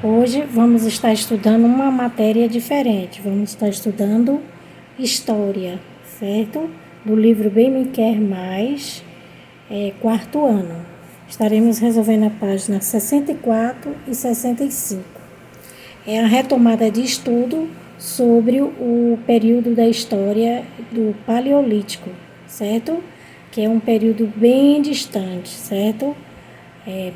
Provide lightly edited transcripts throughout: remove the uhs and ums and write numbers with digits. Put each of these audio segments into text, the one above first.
Hoje vamos estar estudando uma matéria diferente. Vamos estar estudando História, certo? Do livro Bem Me Quer Mais, quarto ano. Estaremos resolvendo a página 64 e 65. É a retomada de estudo sobre o período da história do Paleolítico, certo? Que é um período bem distante, certo?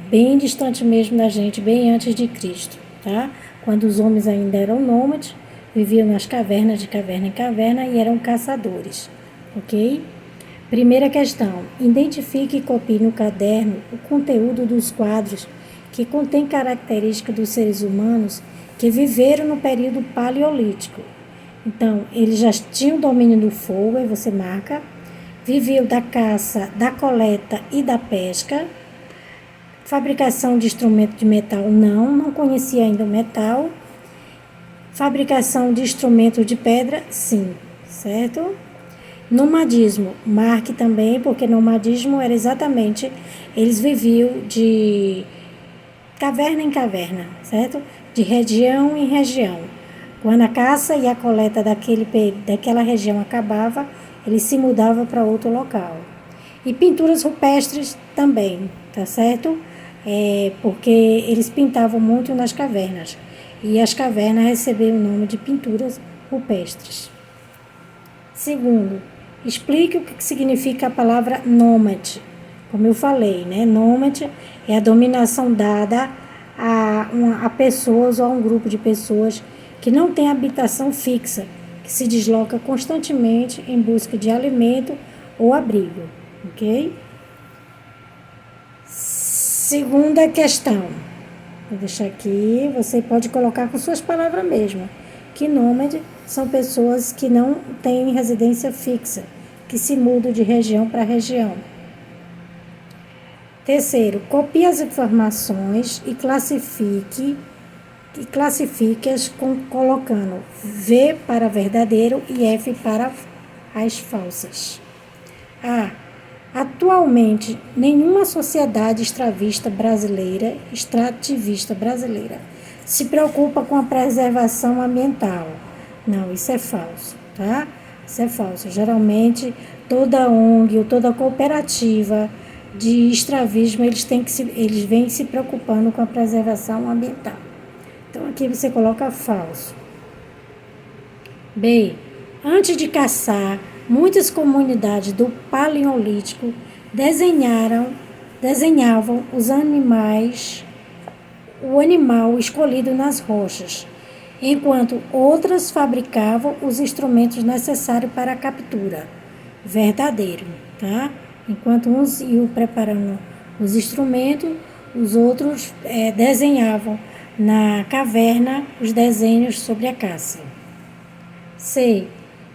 Bem distante mesmo da gente, bem antes de Cristo, tá? Quando os homens ainda eram nômades, viviam nas cavernas, de caverna em caverna, e eram caçadores, ok? Primeira questão: identifique e copie no caderno o conteúdo dos quadros que contém características dos seres humanos que viveram no período paleolítico. Então, eles já tinham domínio do fogo, aí você marca, viviam da caça, da coleta e da pesca. Fabricação de instrumento de metal, não conhecia ainda o metal. Fabricação de instrumento de pedra, sim, certo? Nomadismo, marque também, porque nomadismo era exatamente, eles viviam de caverna em caverna, certo? De região em região. Quando a caça e a coleta daquela região acabava, eles se mudavam para outro local. E pinturas rupestres também, tá certo? Porque eles pintavam muito nas cavernas. E as cavernas receberam o nome de pinturas rupestres. Segundo, explique o que significa a palavra nômade. Como eu falei, né? Nômade é a dominação dada a pessoas ou a um grupo de pessoas que não tem habitação fixa, que se desloca constantemente em busca de alimento ou abrigo, ok? Segunda questão. Vou deixar aqui, você pode colocar com suas palavras mesmo. Que nômade são pessoas que não têm residência fixa, que se mudam de região para região. Terceiro, copie as informações e classifique-as colocando V para verdadeiro e F para as falsas. A. Atualmente, nenhuma sociedade extrativista brasileira se preocupa com a preservação ambiental. Não, isso é falso, tá? Isso é falso. Geralmente, toda ONG ou toda cooperativa de extravismo, eles vêm se preocupando com a preservação ambiental. Então, aqui você coloca falso. B. Antes de caçar, muitas comunidades do Paleolítico desenhavam o animal escolhido nas rochas, enquanto outras fabricavam os instrumentos necessários para a captura. Verdadeiro, tá? Enquanto uns iam preparando os instrumentos, os outros desenhavam na caverna os desenhos sobre a caça. C.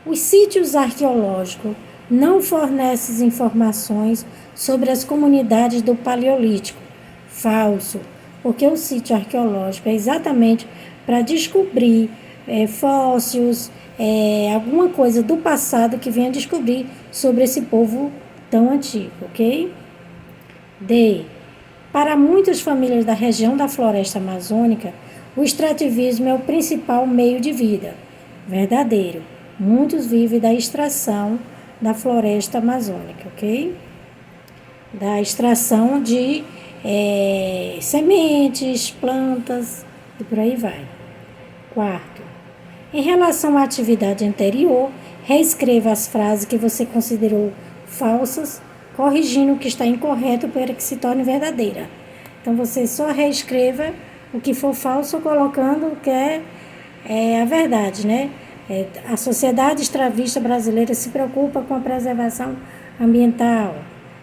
Os sítios arqueológicos não fornecem informações sobre as comunidades do Paleolítico. Falso, porque o sítio arqueológico é exatamente para descobrir fósseis, alguma coisa do passado que venha descobrir sobre esse povo tão antigo, ok? D. Para muitas famílias da região da floresta amazônica, o extrativismo é o principal meio de vida. Verdadeiro. Muitos vivem da extração da floresta amazônica, ok? Da extração de sementes, plantas e por aí vai. Quarto, em relação à atividade anterior, reescreva as frases que você considerou falsas, corrigindo o que está incorreto para que se torne verdadeira. Então, você só reescreva o que for falso, colocando o que é a verdade, né? A sociedade extravista brasileira se preocupa com a preservação ambiental.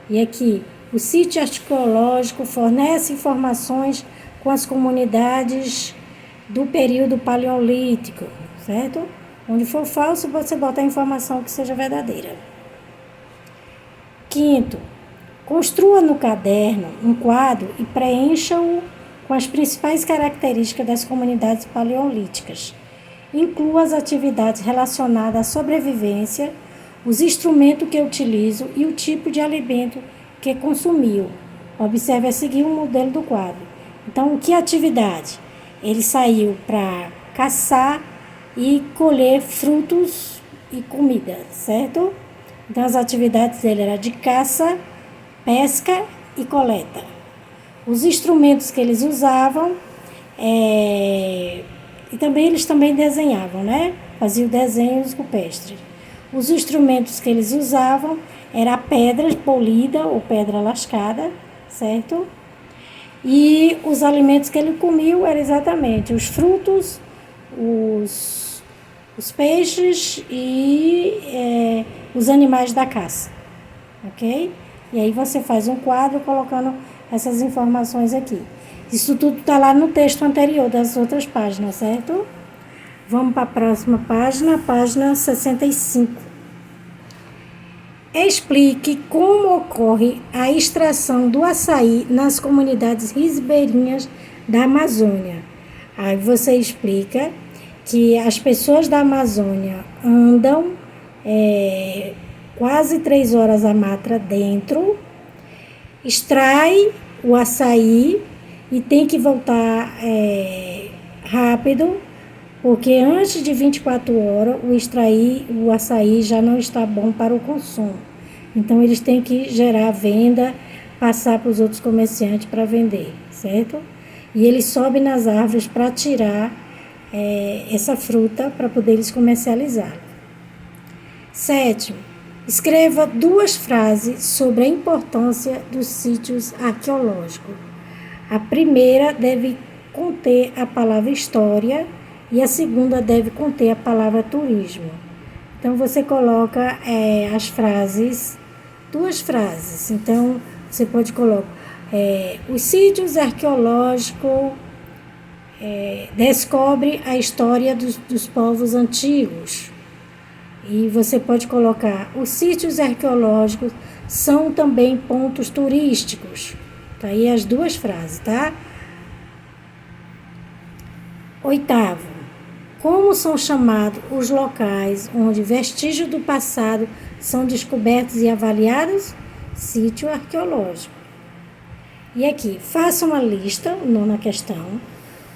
E aqui, o sítio arqueológico fornece informações com as comunidades do período paleolítico, certo? Onde for falso, você bota a informação que seja verdadeira. Quinto, construa no caderno um quadro e preencha-o com as principais características das comunidades paleolíticas. Inclua as atividades relacionadas à sobrevivência, os instrumentos que utilizo e o tipo de alimento que consumiu. Observe a seguir o modelo do quadro. Então, que atividade? Ele saiu para caçar e colher frutos e comida, certo? Então as atividades dele eram de caça, pesca e coleta. Os instrumentos que eles usavam, e também eles também desenhavam, né? Faziam desenhos rupestres. Os instrumentos que eles usavam era a pedra polida ou pedra lascada, certo? E os alimentos que ele comia eram exatamente os frutos, os peixes e os animais da caça, ok? E aí você faz um quadro colocando essas informações aqui. Isso tudo está lá no texto anterior das outras páginas, certo? Vamos para a próxima página, página 65. Explique como ocorre a extração do açaí nas comunidades ribeirinhas da Amazônia. Aí você explica que as pessoas da Amazônia andam quase 3 horas a mata dentro, extrai o açaí e tem que voltar rápido, porque antes de 24 horas o açaí já não está bom para o consumo. Então eles têm que gerar venda, passar para os outros comerciantes para vender, certo? E eles sobem nas árvores para tirar essa fruta para poder eles comercializar. 7. Escreva 2 frases sobre a importância dos sítios arqueológicos. A primeira deve conter a palavra história e a segunda deve conter a palavra turismo. Então, você coloca as frases, 2 frases. Então, você pode colocar os sítios arqueológicos descobre a história dos povos antigos. E você pode colocar os sítios arqueológicos são também pontos turísticos. Tá aí as 2 frases, tá? 8. Como são chamados os locais onde vestígios do passado são descobertos e avaliados? Sítio arqueológico. E aqui, faça uma lista, 9ª questão,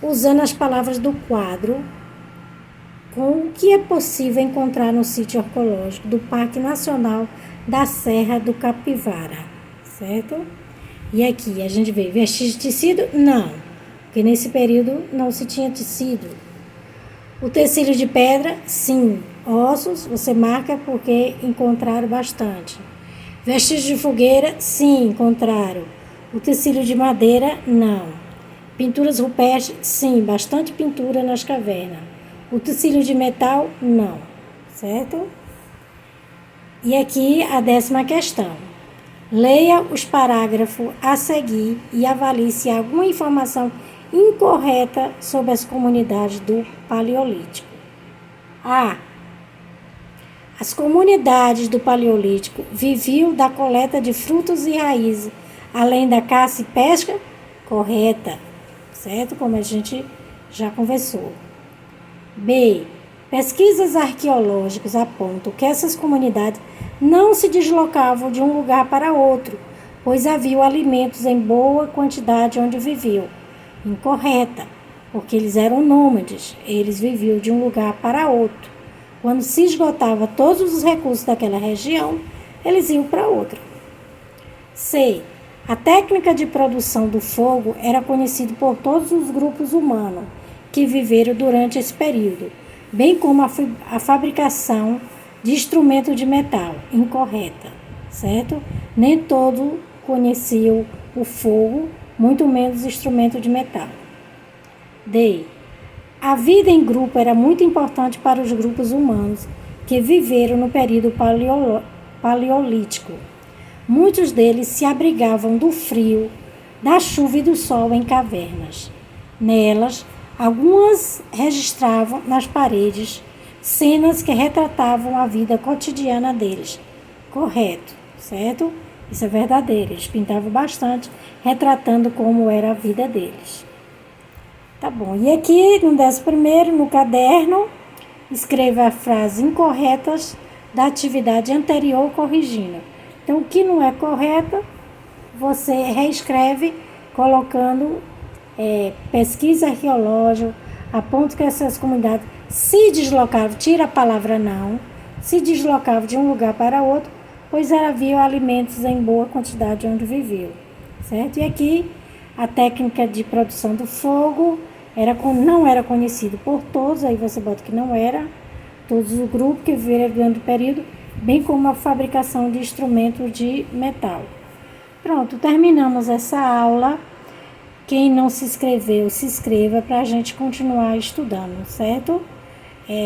usando as palavras do quadro com o que é possível encontrar no sítio arqueológico do Parque Nacional da Serra do Capivara, certo? E aqui a gente vê vestígios de tecido? Não, porque nesse período não se tinha tecido. O tecido de pedra? Sim. Ossos, você marca porque encontraram bastante. Vestígios de fogueira? Sim, encontraram. O tecido de madeira? Não. Pinturas rupestres? Sim, bastante pintura nas cavernas. O tecido de metal? Não. Certo? E aqui a 10ª questão. Leia os parágrafos a seguir e avalie se há alguma informação incorreta sobre as comunidades do Paleolítico. A. As comunidades do Paleolítico viviam da coleta de frutos e raízes, além da caça e pesca? Correta, certo? Como a gente já conversou. B. Pesquisas arqueológicas apontam que essas comunidades não se deslocavam de um lugar para outro, pois havia alimentos em boa quantidade onde viviam. Incorreta, porque eles eram nômades, eles viviam de um lugar para outro. Quando se esgotava todos os recursos daquela região, eles iam para outra. C. A técnica de produção do fogo era conhecida por todos os grupos humanos que viveram durante esse período, bem como a fabricação de instrumento de metal. Incorreta, certo? Nem todos conheciam o fogo, muito menos instrumento de metal. D. A vida em grupo era muito importante para os grupos humanos que viveram no período paleolítico. Muitos deles se abrigavam do frio, da chuva e do sol em cavernas. Nelas, algumas registravam nas paredes cenas que retratavam a vida cotidiana deles. Correto, certo? Isso é verdadeiro. Eles pintavam bastante, retratando como era a vida deles. Tá bom. E aqui, no 11º, no caderno, escreva as frases incorretas da atividade anterior corrigindo. Então, o que não é correto, você reescreve colocando pesquisa arqueológica, aponta que essas comunidades se deslocavam, tira a palavra não, se deslocavam de um lugar para outro, pois havia alimentos em boa quantidade onde viviam, certo? E aqui a técnica de produção do fogo não era conhecido por todos, aí você bota que não era, todos os grupos que viveram durante o período, bem como a fabricação de instrumentos de metal. Pronto, terminamos essa aula. Quem não se inscreveu, se inscreva para a gente continuar estudando, certo?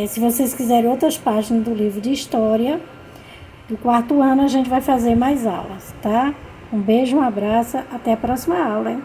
Se vocês quiserem outras páginas do livro de História, do 4º ano, a gente vai fazer mais aulas, tá? Um beijo, um abraço, até a próxima aula, hein?